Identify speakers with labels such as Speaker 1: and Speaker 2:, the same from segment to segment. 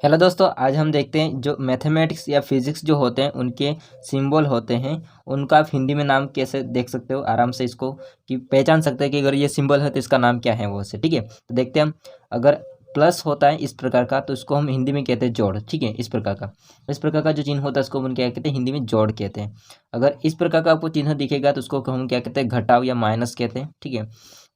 Speaker 1: Hello दोस्तों, आज हम देखते हैं जो मैथमेटिक्स या फिजिक्स जो होते हैं उनके सिंबल होते हैं, उनका आप हिंदी में नाम कैसे देख सकते हो आराम से इसको कि पहचान सकते हैं कि अगर ये सिंबल है तो इसका नाम क्या है वो से। ठीक है, तो देखते हैं हम। अगर प्लस होता है इस प्रकार का तो इसको हम हिंदी में कहते हैं जोड़। ठीक है, इस प्रकार का जो चिन्ह होता है उसको हम क्या कहते हैं, हिंदी में जोड़ कहते हैं। अगर इस प्रकार का आपको चिन्ह दिखेगा तो उसको हम क्या कहते हैं, घटाव या माइनस कहते हैं। ठीक है,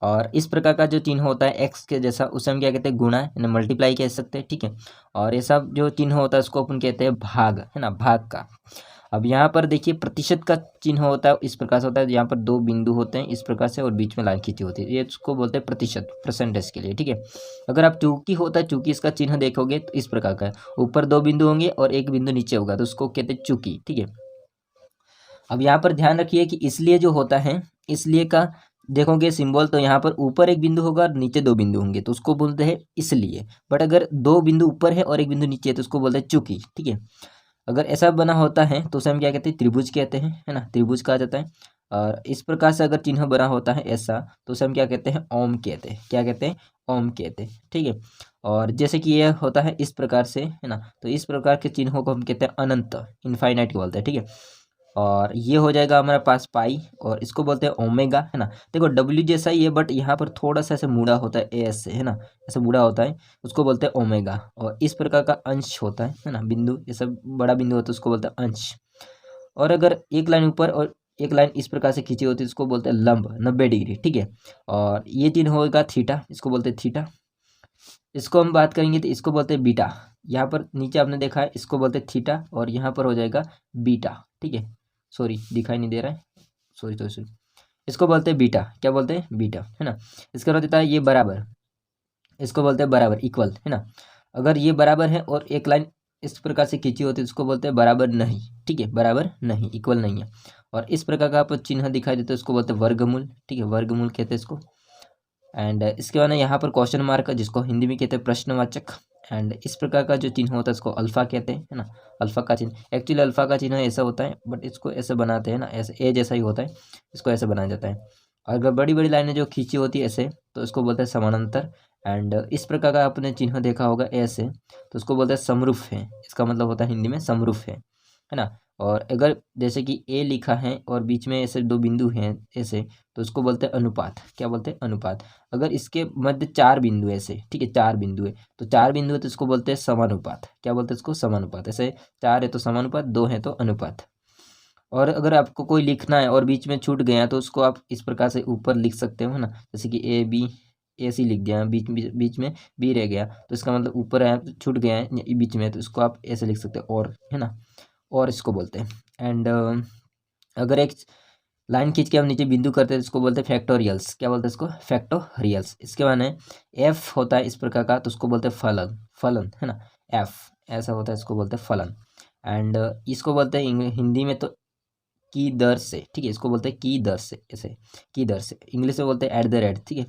Speaker 1: और इस प्रकार का जो चिन्ह होता है एक्स के जैसा उसे हम क्या कहते हैं, गुणा यानी मल्टीप्लाई कह सकते हैं। ठीक है, और ये सब जो चिन्ह होता है उसको अपन कहते हैं भाग, है ना, भाग का। अब यहाँ पर देखिए प्रतिशत का चिन्ह होता है इस प्रकार से होता है, यहाँ पर दो बिंदु होते हैं इस प्रकार से और बीच में लाइन खींची होती है, ये उसको बोलते हैं प्रतिशत, परसेंटेज के लिए। ठीक है, अगर आप चूकी होता है, चूकी इसका चिन्ह देखोगे तो इस प्रकार का है, ऊपर दो बिंदु होंगे और एक बिंदु नीचे होगा तो उसको कहते हैं चूकी। ठीक है, अब यहाँ पर ध्यान रखिए कि इसलिए जो होता है, इसलिए का देखोगे सिंबल तो यहाँ पर ऊपर एक बिंदु होगा और नीचे दो बिंदु होंगे तो उसको बोलते हैं इसलिए। बट अगर दो बिंदु ऊपर है और एक बिंदु नीचे है तो उसको बोलते हैं चूकी। ठीक है, अगर ऐसा बना होता है तो उसे हम क्या कहते हैं, त्रिभुज कहते हैं, है ना, त्रिभुज कहा जाता है। और इस प्रकार से अगर चिन्ह बना होता है ऐसा तो उसे हम क्या कहते हैं, ओम कहते हैं। क्या कहते हैं, ओम कहते हैं। ठीक है, और जैसे कि यह होता है इस प्रकार से, है ना, तो इस प्रकार के चिन्हों को हम कहते हैं अनंत, इनफाइनाइट बोलते हैं। ठीक है, और ये हो जाएगा हमारे पास पाई और इसको बोलते हैं ओमेगा, है ना। देखो डब्ल्यू जैसा ही है बट यहाँ पर थोड़ा सा ऐसे मुड़ा होता है ए से, है ना, ऐसे मुड़ा होता है, उसको बोलते हैं ओमेगा। और इस प्रकार का अंश होता है ना, बिंदु, ये सब बड़ा बिंदु होता है उसको बोलते हैं अंश। और अगर एक लाइन ऊपर और एक लाइन इस प्रकार से खींची होती है उसको बोलते हैं लंब, 90 डिग्री। ठीक है, और ये चिन्ह होगा थीटा, इसको बोलते हैं थीटा। इसको हम बात करेंगे तो इसको बोलते हैं बीटा। यहाँ पर नीचे आपने देखा है इसको बोलते हैं थीटा और यहाँ पर हो जाएगा बीटा। ठीक है, सॉरी दिखाई नहीं दे रहा है, सॉरी सॉरी सॉरी, इसको बोलते हैं बीटा। क्या बोलते हैं, बीटा, है ना। इसका अर्थ होता है ये बराबर, इसको बोलते हैं बराबर, इक्वल, है ना। अगर ये बराबर है और एक लाइन इस प्रकार से खींची होती है उसको बोलते हैं बराबर नहीं। ठीक है, बराबर नहीं, इक्वल नहीं है। और इस प्रकार का आपको चिन्ह दिखाई देता है उसको बोलते हैं वर्गमूल। ठीक है, वर्गमूल कहते हैं इसको। एंड इसके बाद यहाँ पर क्वेश्चन मार्क जिसको हिंदी में कहते हैं प्रश्नवाचक। एंड इस प्रकार का जो चिन्ह होता है इसको अल्फा कहते हैं, है ना। अल्फा का चिन्ह, एक्चुअली अल्फा का चिन्ह ऐसा होता है बट इसको ऐसे बनाते हैं ना, ऐसे ए जैसा ही होता है, इसको ऐसे बनाया जाता है। और अगर बड़ी बड़ी लाइनें जो खींची होती है ऐसे तो इसको बोलते हैं समानांतर। एंड इस प्रकार का आपने चिन्ह देखा होगा ऐसे तो उसको बोलते हैं समरूप है, इसका मतलब होता है हिंदी में समरूप है ना। और अगर जैसे कि ए लिखा है और बीच में ऐसे दो बिंदु हैं ऐसे तो उसको बोलते हैं अनुपात। क्या बोलते हैं, अनुपात। अगर इसके मध्य चार बिंदु ऐसे, ठीक है, चार बिंदु है तो चार बिंदु है तो इसको बोलते हैं समानुपात। क्या बोलते हैं इसको, समानुपात। ऐसे चार है तो समानुपात, दो है तो अनुपात। और अगर आपको कोई लिखना है और बीच में छूट गया तो उसको आप इस प्रकार से ऊपर लिख सकते हो ना, जैसे कि ए बी, ए सी लिख दिया, बीच में बी रह गया तो इसका मतलब ऊपर है छूट गया है बीच में तो इसको आप ऐसे लिख सकते हो, और, है ना, और इसको बोलते हैं। एंड अगर एक लाइन खींच के हम नीचे बिंदु करते हैं तो इसको बोलते हैं फैक्टोरियल्स। क्या बोलते हैं इसको, फैक्टोरियल्स। इसके बाद में एफ होता है इस प्रकार का तो उसको बोलते हैं फलन, फलन, है ना, एफ ऐसा होता है इसको बोलते हैं फलन। एंड इसको बोलते हैं हिंदी में तो की दर से। ठीक है, इसको बोलते हैं की दर से, ऐसे की दर से, इंग्लिश में बोलते हैं एट द रेट। ठीक है,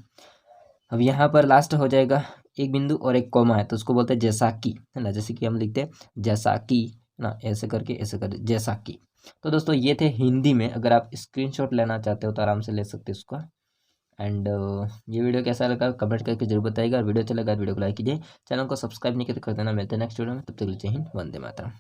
Speaker 1: अब यहाँ पर लास्ट हो जाएगा एक बिंदु और एक कॉमा है तो उसको बोलते हैं जैसा कि, है ना, जैसे कि हम लिखते हैं जैसा कि, है ना, ऐसे करके ऐसे कर जैसा कि। तो दोस्तों ये थे हिंदी में, अगर आप स्क्रीनशॉट लेना चाहते हो तो आराम से ले सकते हो उसका। एंड ये वीडियो कैसा लगा कमेंट करके जरूर बताइएगा, और वीडियो अच्छा लगा वीडियो को लाइक कीजिए, चैनल को सब्सक्राइब नहीं किया तो कर देना। मिलते हैं नेक्स्ट वीडियो में, तब तक के लिए जय हिंद, वंदे मातरम।